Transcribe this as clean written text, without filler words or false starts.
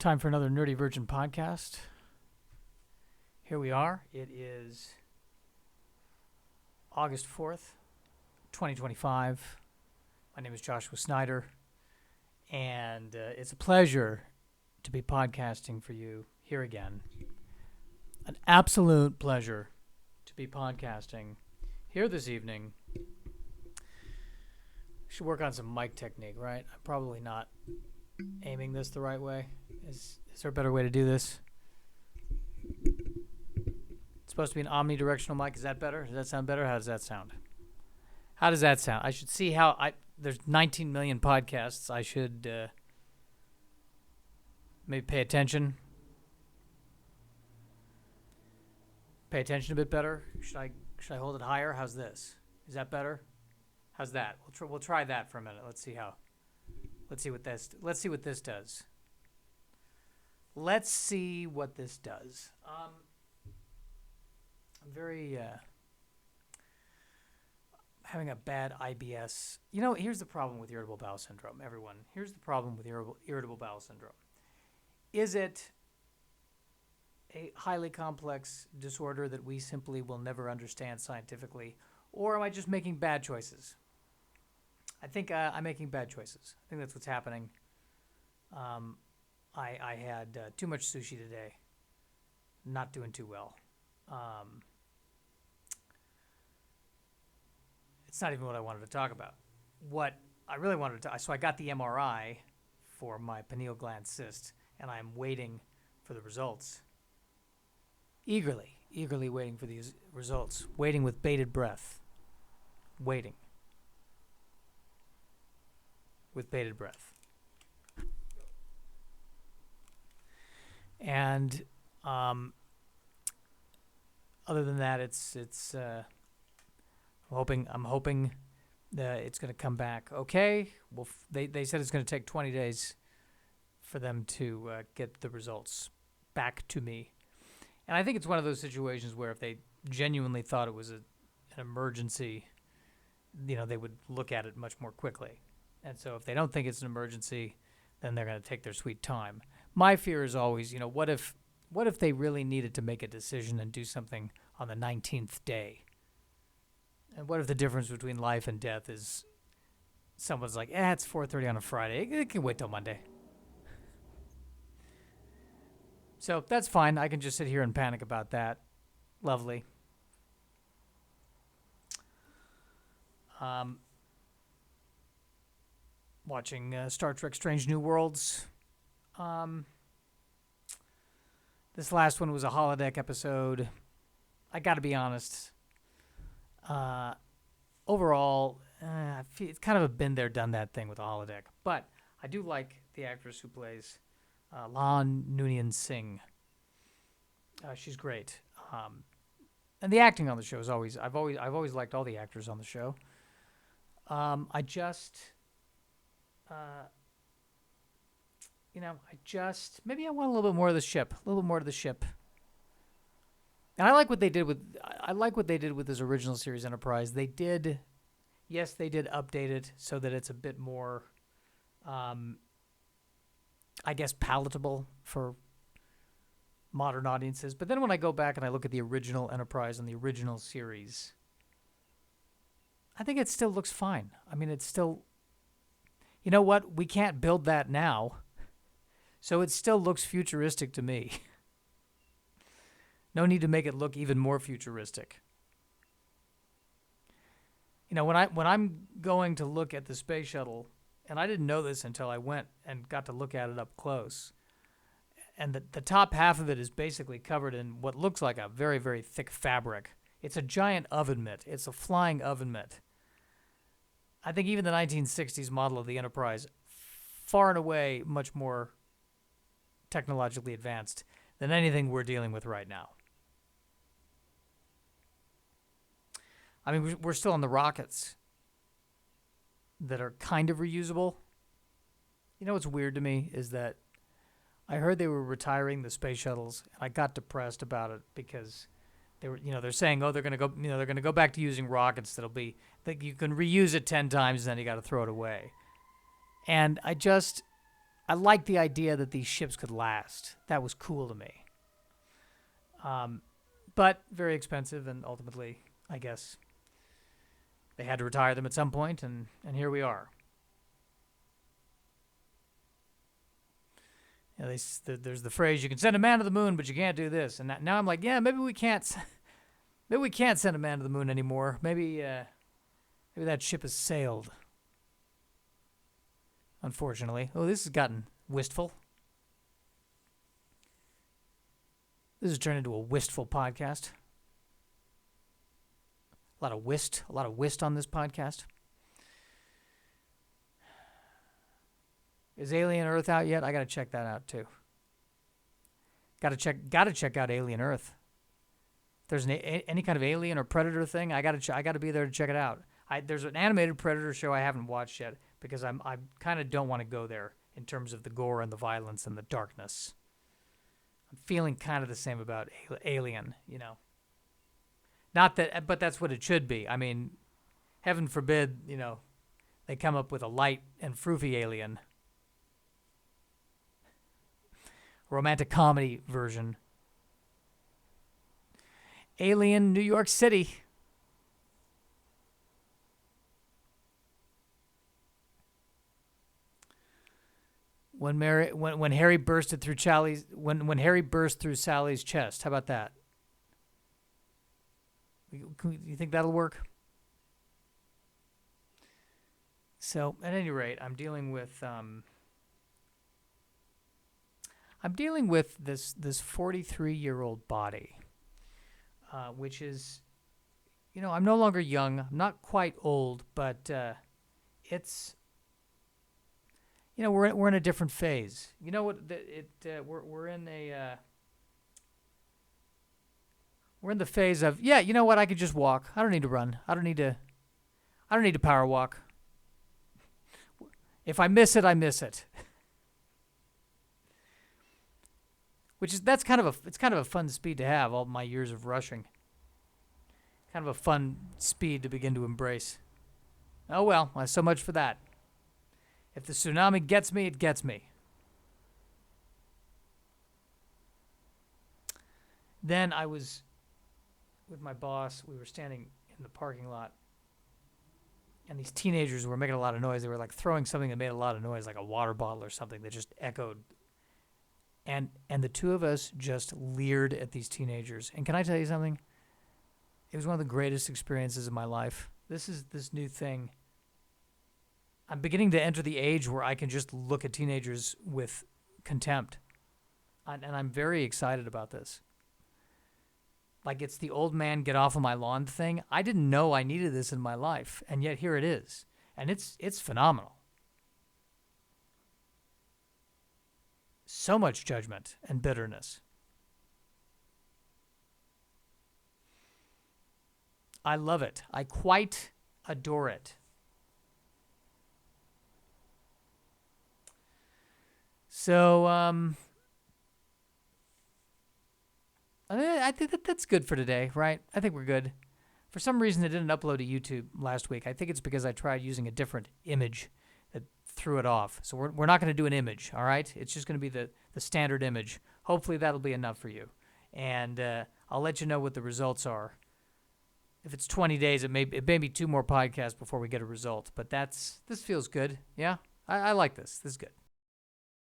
Time for another Nerdy Virgin podcast. Here we are. It is August 4th, 2025. My name is Joshua Snyder, and it's a pleasure to be podcasting for you here again. An absolute pleasure to be podcasting here this evening. Should work on some mic technique, right? I'm probably not aiming this the right way. Is there a better way to do this? It's supposed to be an omnidirectional mic. Is that better? Does that sound better? How does that sound? How does that sound? I should see how there's 19 million podcasts. I should maybe pay attention. Pay attention a bit better. Should I hold it higher? How's this? Is that better? How's that? We'll try that for a minute. Let's see how. Let's see what this does. Let's see what this does. I'm very having a bad IBS. You know, here's the problem with irritable bowel syndrome, everyone. Here's the problem with irritable bowel syndrome. Is it a highly complex disorder that we simply will never understand scientifically, or am I just making bad choices? I think I'm making bad choices. I think that's what's happening. I had too much sushi today. Not doing too well. It's not even what I wanted to talk about. What I really wanted to so I got the MRI for my pineal gland cyst, and I'm waiting for the results. Eagerly waiting for these results. Waiting with bated breath. Waiting. With bated breath. And other than that, I'm hoping that it's going to come back okay. Well, they said it's going to take 20 days for them to get the results back to me. And I think it's one of those situations where if they genuinely thought it was an emergency, they would look at it much more quickly. And so if they don't think it's an emergency, then they're going to take their sweet time. My fear is always, what if they really needed to make a decision and do something on the 19th day? And what if the difference between life and death is someone's like, it's 4:30 on a Friday. It can wait till Monday. So that's fine. I can just sit here and panic about that. Lovely. Watching Star Trek Strange New Worlds. This last one was a holodeck episode. I got to be honest. Overall, it's kind of a been there, done that thing with a holodeck. But I do like the actress who plays Lan Noonien Singh. She's great. And the acting on the show is I've always liked all the actors on the show. Maybe I want a little bit more of the ship, And I like what they did with this original series Enterprise. They did update it so that it's a bit more, palatable for modern audiences. But then when I go back and I look at the original Enterprise and the original series, I think it still looks fine. I mean, it's still, you know what? We can't build that now. So it still looks futuristic to me. No need to make it look even more futuristic. When I'm going to look at the space shuttle, and I didn't know this until I went and got to look at it up close, and the top half of it is basically covered in what looks like a very, very thick fabric. It's a giant oven mitt. It's a flying oven mitt. I think even the 1960s model of the Enterprise, far and away much more technologically advanced than anything we're dealing with right now. I mean, we're still on the rockets that are kind of reusable. What's weird to me is that I heard they were retiring the space shuttles, and I got depressed about it because they're saying, they're going to go back to using rockets that you can reuse it 10 times and then you got to throw it away. And I I liked the idea that these ships could last. That was cool to me. But very expensive, and ultimately, I guess, they had to retire them at some point, and here we are. You know, there's the phrase, you can send a man to the moon, but you can't do this. And now I'm like, yeah, maybe we can't send a man to the moon anymore. Maybe that ship has sailed. Unfortunately. Oh, this has gotten wistful. This has turned into a wistful podcast. A lot of whist on this podcast. Is Alien Earth out yet? I gotta check that out too. Gotta check out Alien Earth. If there's any kind of alien or predator thing, I gotta be there to check it out. There's an animated predator show I haven't watched yet because I kind of don't want to go there in terms of the gore and the violence and the darkness. I'm feeling kind of the same about Alien, you know. Not that, but that's what it should be. I mean, heaven forbid, you know, they come up with a light and froofy alien. Romantic comedy version. Alien New York City. When Harry bursted through when Harry burst through Sally's chest. How about that? You think that'll work? So, at any rate, I'm dealing with this 43-year-old body, which is, you know, I'm no longer young. I'm not quite old, but it's, you know, we're in a different phase. You know what? We're in the phase of, yeah, you know what? I could just walk. I don't need to run. I don't need to power walk. If I miss it, I miss it. That's kind of a fun speed to have, all my years of rushing. Kind of a fun speed to begin to embrace. Oh well, so much for that. If the tsunami gets me, it gets me. Then I was with my boss. We were standing in the parking lot, and these teenagers were making a lot of noise. They were like throwing something that made a lot of noise, like a water bottle or something that just echoed. And the two of us just leered at these teenagers. And can I tell you something? It was one of the greatest experiences of my life. This is this new thing. I'm beginning to enter the age where I can just look at teenagers with contempt. And I'm very excited about this. Like, it's the old man get off of my lawn thing. I didn't know I needed this in my life, and yet here it is. And it's phenomenal. So much judgment and bitterness. I love it. I quite adore it. So, I think that's good for today, right? I think we're good. For some reason, it didn't upload to YouTube last week. I think it's because I tried using a different image that threw it off. So we're not going to do an image, all right? It's just going to be the standard image. Hopefully that'll be enough for you. And I'll let you know what the results are. If it's 20 days, it may be 2 more podcasts before we get a result. But this feels good. Yeah, I like this. This is good.